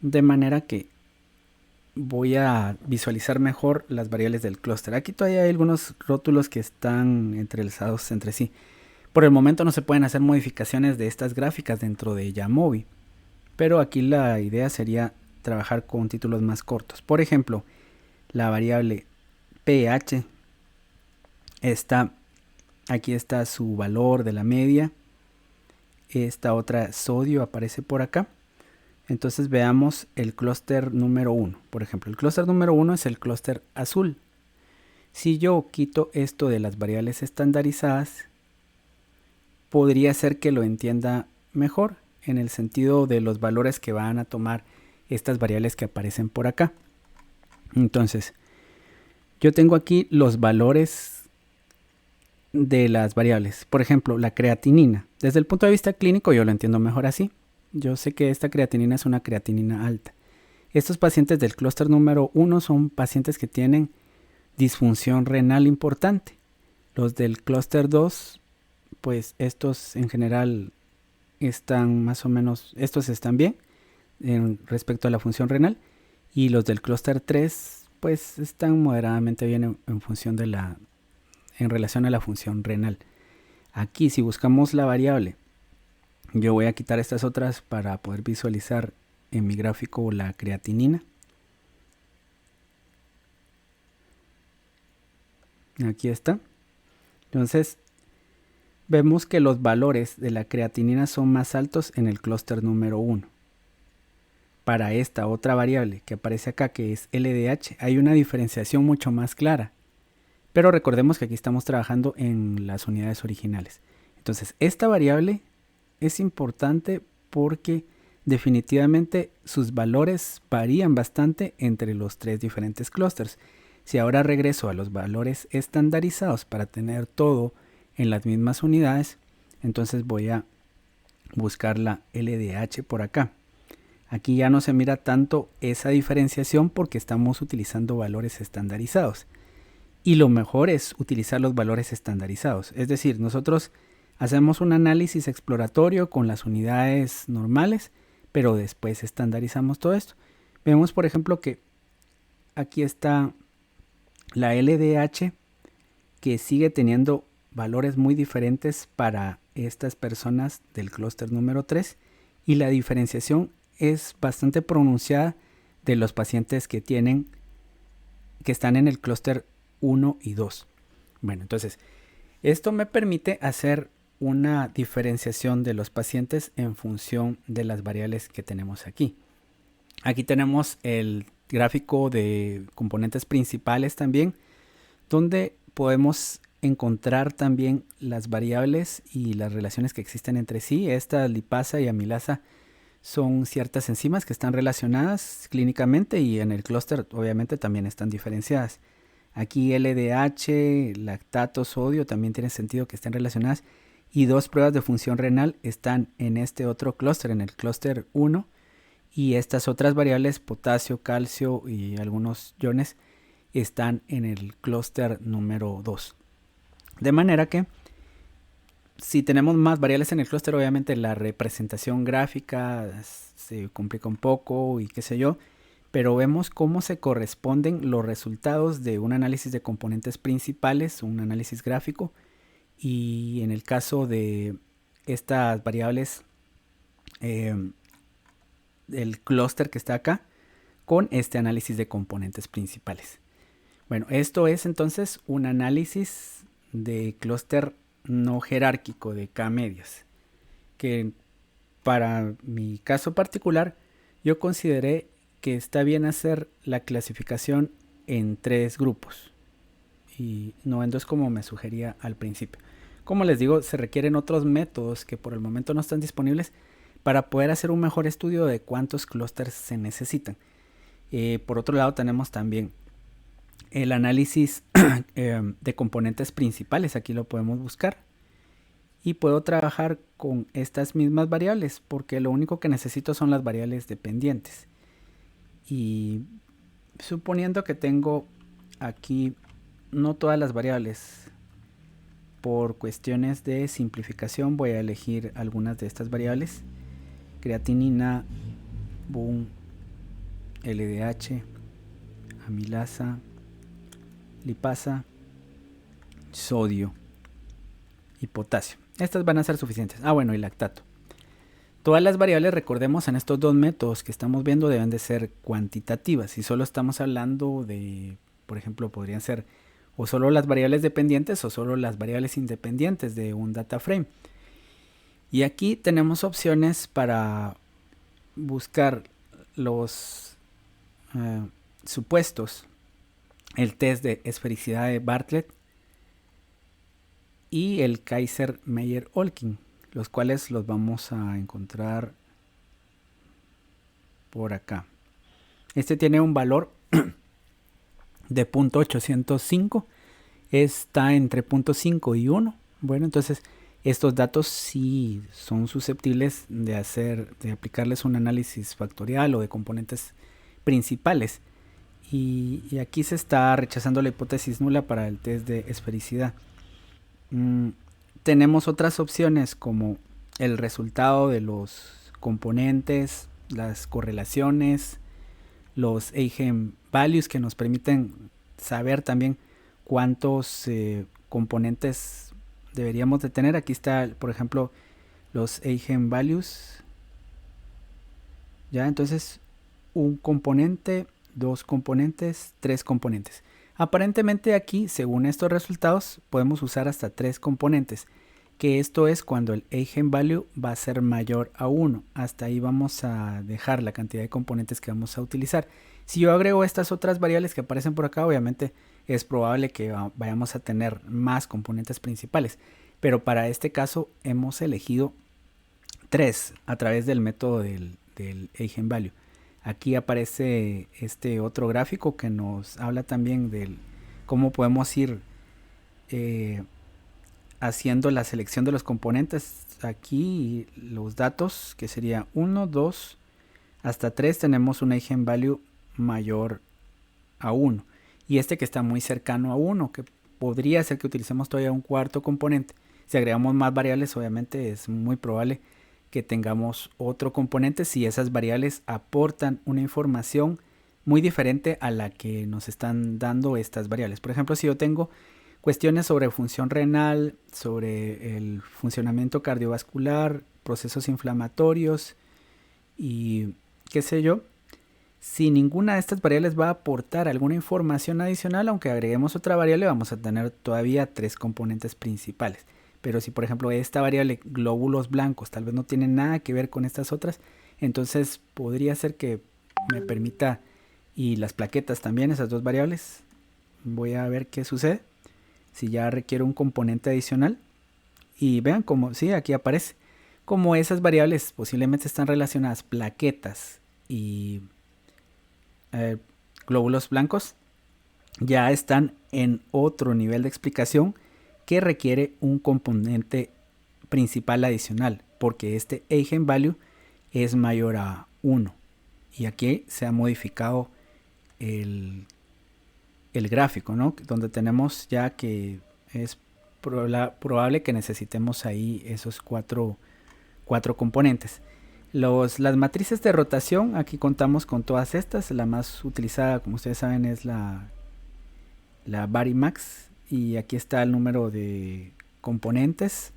de manera que voy a visualizar mejor las variables del clúster. Aquí todavía hay algunos rótulos que están entrelazados entre sí. Por el momento no se pueden hacer modificaciones de estas gráficas dentro de Jamovi, pero aquí la idea sería trabajar con títulos más cortos. Por ejemplo, la variable pH está, aquí está su valor de la media. Esta otra sodio aparece por acá. Entonces veamos el clúster número 1. Por ejemplo, el clúster número 1 es el clúster azul. Si yo quito esto de las variables estandarizadas, podría ser que lo entienda mejor en el sentido de los valores que van a tomar estas variables que aparecen por acá. Entonces, yo tengo aquí los valores de las variables. Por ejemplo, la creatinina. Desde el punto de vista clínico yo lo entiendo mejor así. Yo sé que esta creatinina es una creatinina alta. Estos pacientes del clúster número 1 son pacientes que tienen disfunción renal importante. Los del clúster 2, pues estos en general están más o menos, estos están bien en respecto a la función renal, y los del clúster 3 pues están moderadamente bien en función de en relación a la función renal. Aquí si buscamos la variable, yo voy a quitar estas otras para poder visualizar en mi gráfico la creatinina. Aquí está. Entonces vemos que los valores de la creatinina son más altos en el clúster número 1. Para esta otra variable que aparece acá, que es LDH, hay una diferenciación mucho más clara. Pero recordemos que aquí estamos trabajando en las unidades originales. Entonces esta variable es importante porque definitivamente sus valores varían bastante entre los tres diferentes clústeres. Si ahora regreso a los valores estandarizados para tener todo en las mismas unidades, entonces voy a buscar la LDH por acá. Aquí ya no se mira tanto esa diferenciación porque estamos utilizando valores estandarizados. Y lo mejor es utilizar los valores estandarizados. Es decir, nosotros hacemos un análisis exploratorio con las unidades normales, pero después estandarizamos todo esto. Vemos, por ejemplo, que aquí está la LDH, que sigue teniendo valores muy diferentes para estas personas del clúster número 3, y la diferenciación es bastante pronunciada de los pacientes que están en el clúster 1 y 2. Bueno, entonces esto me permite hacer una diferenciación de los pacientes en función de las variables que tenemos aquí. Aquí tenemos el gráfico de componentes principales también, donde podemos encontrar también las variables y las relaciones que existen entre sí. Esta lipasa y amilasa son ciertas enzimas que están relacionadas clínicamente, y en el clúster obviamente también están diferenciadas. Aquí LDH, lactato, sodio también tiene sentido que estén relacionadas, y dos pruebas de función renal están en este otro clúster, en el clúster 1, y estas otras variables, potasio, calcio y algunos iones, están en el clúster número 2. De manera que si tenemos más variables en el clúster, obviamente la representación gráfica se complica un poco y qué sé yo, pero vemos cómo se corresponden los resultados de un análisis de componentes principales, un análisis gráfico, y en el caso de estas variables, el clúster que está acá, con este análisis de componentes principales. Bueno, esto es entonces un análisis de clúster no jerárquico de K-medias, que para mi caso particular yo consideré que está bien hacer la clasificación en tres grupos, y novendo es como me sugería al principio. Como les digo, se requieren otros métodos que por el momento no están disponibles para poder hacer un mejor estudio de cuántos clústeres se necesitan. Por otro lado tenemos también el análisis de componentes principales. Aquí lo podemos buscar y puedo trabajar con estas mismas variables porque lo único que necesito son las variables dependientes. Y suponiendo que tengo aquí no todas las variables, por cuestiones de simplificación voy a elegir algunas de estas variables: creatinina, boom, LDH, amilasa, lipasa, sodio y potasio. Estas van a ser suficientes. Bueno, y lactato. Todas las variables, recordemos, en estos dos métodos que estamos viendo deben de ser cuantitativas. Si solo estamos hablando de, por ejemplo, podrían ser o solo las variables dependientes o solo las variables independientes de un data frame. Y aquí tenemos opciones para buscar los supuestos, el test de esfericidad de Bartlett y el Kaiser-Meyer-Olkin, los cuales los vamos a encontrar por acá. Este tiene un valor de 0.805, está entre 0.5 y 1. Bueno, entonces estos datos sí son susceptibles de aplicarles un análisis factorial o de componentes principales. Y aquí se está rechazando la hipótesis nula para el test de esfericidad. Tenemos otras opciones como el resultado de los componentes, las correlaciones, los eigenvalues que nos permiten saber también cuántos componentes deberíamos de tener. Aquí está, por ejemplo, los eigenvalues. Ya, entonces un componente, dos componentes, tres componentes. Aparentemente aquí, según estos resultados, podemos usar hasta 3 componentes, que esto es cuando el eigenvalue va a ser mayor a 1. Hasta ahí vamos a dejar la cantidad de componentes que vamos a utilizar. Si yo agrego estas otras variables que aparecen por acá, obviamente es probable que vayamos a tener más componentes principales. Pero para este caso hemos elegido 3 a través del método del eigenvalue. Aquí aparece este otro gráfico que nos habla también de cómo podemos ir haciendo la selección de los componentes. Aquí los datos, que sería 1, 2, hasta 3, tenemos un eigenvalue mayor a 1. Y este que está muy cercano a 1, que podría ser que utilicemos todavía un cuarto componente. Si agregamos más variables, obviamente es muy probable que tengamos otro componente si esas variables aportan una información muy diferente a la que nos están dando estas variables. Por ejemplo, si yo tengo cuestiones sobre función renal, sobre el funcionamiento cardiovascular, procesos inflamatorios y qué sé yo, si ninguna de estas variables va a aportar alguna información adicional, aunque agreguemos otra variable, vamos a tener todavía 3 componentes principales. Pero si por ejemplo esta variable glóbulos blancos tal vez no tiene nada que ver con estas otras, entonces podría ser que me permita, y las plaquetas también, esas dos variables, voy a ver qué sucede si ya requiero un componente adicional. Y vean como sí, aquí aparece como esas variables posiblemente están relacionadas, plaquetas y glóbulos blancos, ya están en otro nivel de explicación que requiere un componente principal adicional, porque este eigenvalue es mayor a 1. Y aquí se ha modificado el gráfico, ¿no? Donde tenemos ya que es probable que necesitemos ahí esos cuatro componentes. Las matrices de rotación, aquí contamos con todas estas. La más utilizada, como ustedes saben, es la Varimax. Y aquí está el número de componentes.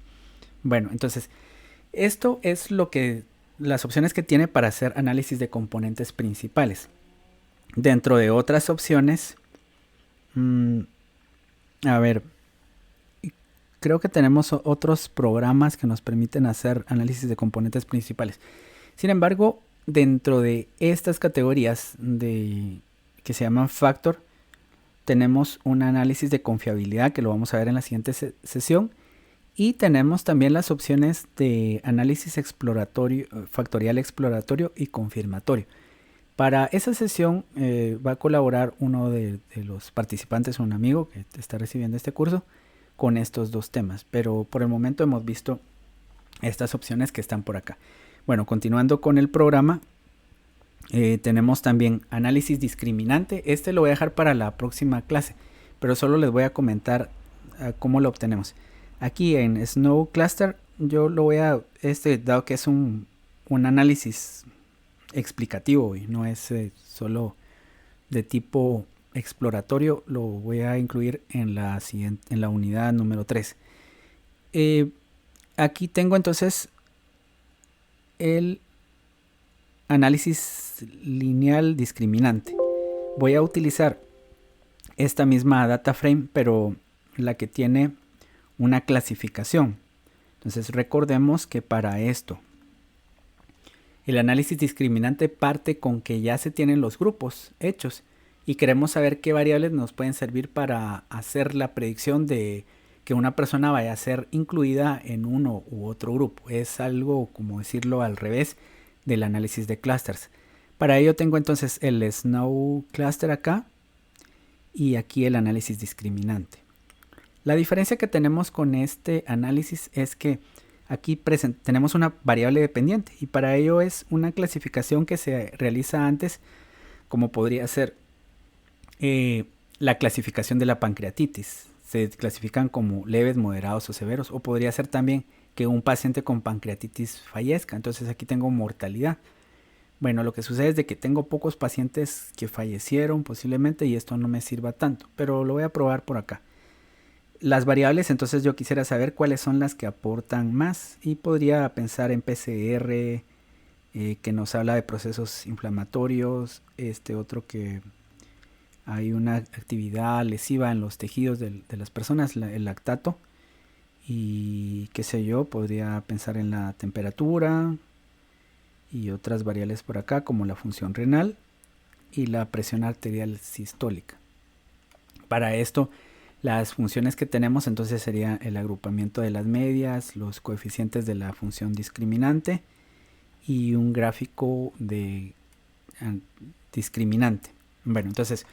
Bueno, entonces esto es las opciones que tiene para hacer análisis de componentes principales. Dentro de otras opciones, a ver, creo que tenemos otros programas que nos permiten hacer análisis de componentes principales. Sin embargo, dentro de estas categorías que se llaman factor, tenemos un análisis de confiabilidad que lo vamos a ver en la siguiente sesión. Y tenemos también las opciones de análisis exploratorio, factorial exploratorio y confirmatorio. Para esa sesión va a colaborar uno de los participantes, un amigo que está recibiendo este curso, con estos dos temas. Pero por el momento hemos visto estas opciones que están por acá. Bueno, continuando con el programa, tenemos también análisis discriminante. Este lo voy a dejar para la próxima clase, pero solo les voy a comentar cómo lo obtenemos. Aquí en Snow Cluster yo lo voy a, dado que es un análisis explicativo y no es solo de tipo exploratorio, lo voy a incluir en la unidad número 3. Aquí tengo entonces el análisis lineal discriminante. Voy a utilizar esta misma data frame, pero la que tiene una clasificación. Entonces recordemos que para esto el análisis discriminante parte con que ya se tienen los grupos hechos y queremos saber qué variables nos pueden servir para hacer la predicción de que una persona vaya a ser incluida en uno u otro grupo. Es algo, como decirlo, al revés del análisis de clusters. Para ello tengo entonces el Snow Cluster acá y aquí el análisis discriminante. La diferencia que tenemos con este análisis es que aquí tenemos una variable dependiente y para ello es una clasificación que se realiza antes, como podría ser la clasificación de la pancreatitis. Se clasifican como leves, moderados o severos, o podría ser también que un paciente con pancreatitis fallezca. Entonces aquí tengo mortalidad. Bueno, lo que sucede es de que tengo pocos pacientes que fallecieron posiblemente y esto no me sirva tanto, pero lo voy a probar por acá. Las variables, entonces yo quisiera saber cuáles son las que aportan más y podría pensar en PCR, que nos habla de procesos inflamatorios, otro que hay una actividad lesiva en los tejidos de las personas, el lactato, y qué sé yo, podría pensar en la temperatura y otras variables por acá como la función renal y la presión arterial sistólica. Para esto, las funciones que tenemos entonces sería el agrupamiento de las medias, los coeficientes de la función discriminante y un gráfico de discriminante. Bueno, entonces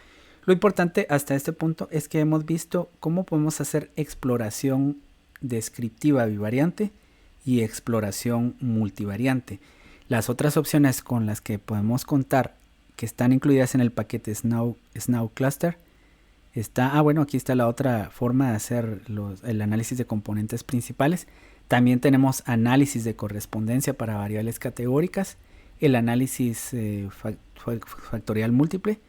lo importante hasta este punto es que hemos visto cómo podemos hacer exploración descriptiva bivariante y exploración multivariante. Las otras opciones con las que podemos contar que están incluidas en el paquete Snow Cluster está, bueno, aquí está la otra forma de hacer el análisis de componentes principales. También tenemos análisis de correspondencia para variables categóricas, el análisis factorial múltiple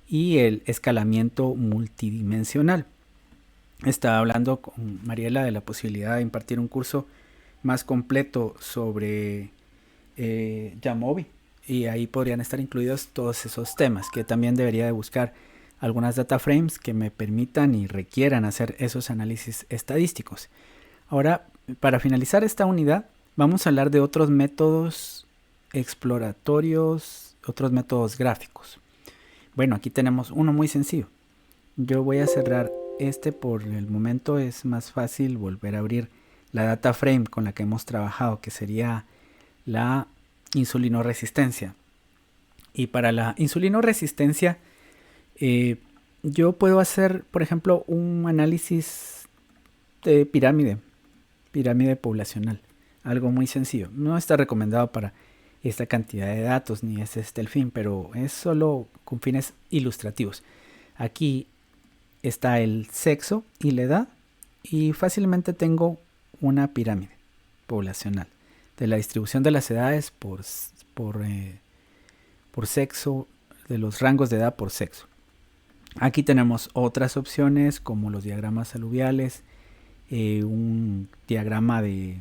y el escalamiento multidimensional. Estaba hablando con Mariela de la posibilidad de impartir un curso más completo sobre Jamovi y ahí podrían estar incluidos todos esos temas, que también debería de buscar algunas data frames que me permitan y requieran hacer esos análisis estadísticos. Ahora, para finalizar esta unidad, vamos a hablar de otros métodos exploratorios, otros métodos gráficos. Bueno, aquí tenemos uno muy sencillo. Yo voy a cerrar por el momento, es más fácil volver a abrir la data frame con la que hemos trabajado, que sería la insulinoresistencia. Y para la insulinoresistencia, yo puedo hacer, por ejemplo, un análisis de pirámide poblacional, algo muy sencillo. No está recomendado para esta cantidad de datos ni es el fin, pero es solo con fines ilustrativos. Aquí está el sexo y la edad y fácilmente tengo una pirámide poblacional de la distribución de las edades por sexo, de los rangos de edad por sexo. Aquí tenemos otras opciones como los diagramas aluviales, un diagrama de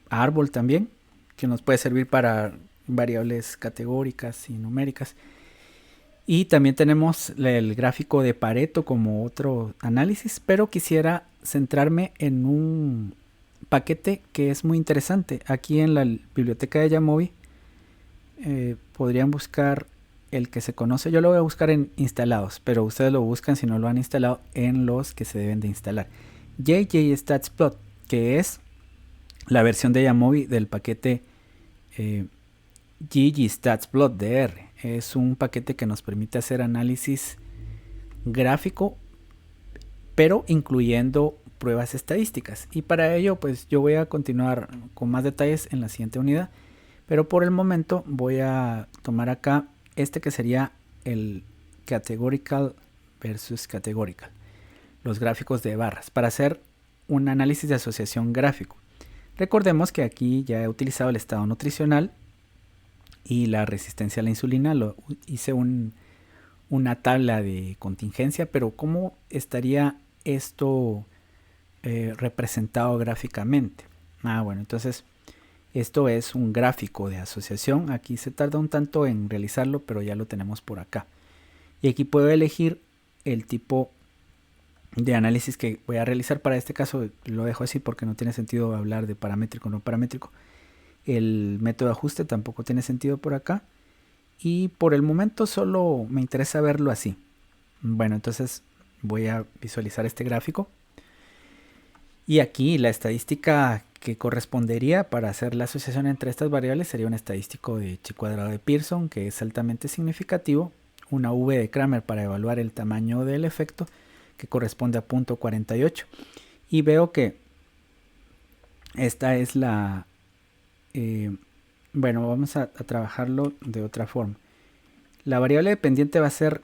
árbol también, que nos puede servir para variables categóricas y numéricas. Y también tenemos el gráfico de Pareto como otro análisis, pero quisiera centrarme en un paquete que es muy interesante. Aquí en la biblioteca de Jamovi podrían buscar el que se conoce, yo lo voy a buscar en instalados, pero ustedes lo buscan si no lo han instalado en los que se deben de instalar. JJ-StatsPlot, que es la versión de Jamovi del paquete ggstatsplot.dr. Es un paquete que nos permite hacer análisis gráfico, pero incluyendo pruebas estadísticas. Y para ello, pues yo voy a continuar con más detalles en la siguiente unidad. Pero por el momento voy a tomar acá este que sería el categorical versus categorical. Los gráficos de barras para hacer un análisis de asociación gráfico. Recordemos que aquí ya he utilizado el estado nutricional y la resistencia a la insulina. Hice una tabla de contingencia, pero ¿cómo estaría esto representado gráficamente? Bueno, entonces esto es un gráfico de asociación. Aquí se tarda un tanto en realizarlo, pero ya lo tenemos por acá. Y aquí puedo elegir el tipo de análisis que voy a realizar. Para este caso lo dejo así porque no tiene sentido hablar de paramétrico o no paramétrico. El método de ajuste tampoco tiene sentido por acá. Y por el momento solo me interesa verlo así. Bueno, entonces voy a visualizar este gráfico. Y aquí la estadística que correspondería para hacer la asociación entre estas variables sería un estadístico de chi cuadrado de Pearson, que es altamente significativo. Una V de Kramer para evaluar el tamaño del efecto, que corresponde a 0.48. Y veo que esta es la... bueno, vamos a trabajarlo de otra forma. La variable dependiente va a ser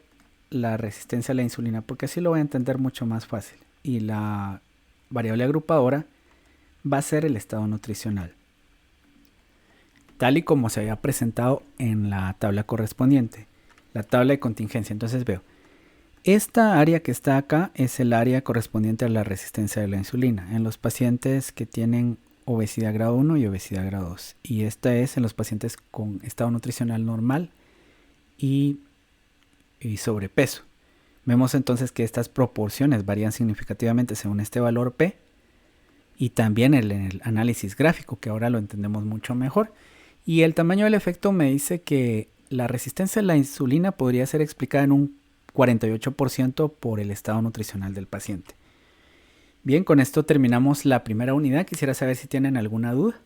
la resistencia a la insulina, porque así lo voy a entender mucho más fácil. Y la variable agrupadora va a ser el estado nutricional, tal y como se había presentado en la tabla correspondiente, la tabla de contingencia. Entonces veo, esta área que está acá es el área correspondiente a la resistencia de la insulina en los pacientes que tienen obesidad grado 1 y obesidad grado 2. Y esta es en los pacientes con estado nutricional normal y sobrepeso. Vemos entonces que estas proporciones varían significativamente según este valor P, y también el análisis gráfico, que ahora lo entendemos mucho mejor. Y el tamaño del efecto me dice que la resistencia a la insulina podría ser explicada en un 48% por el estado nutricional del paciente. Bien, con esto terminamos la primera unidad. Quisiera saber si tienen alguna duda.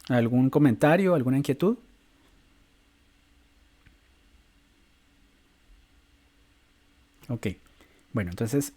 ¿Algún comentario, alguna inquietud? Ok, bueno, entonces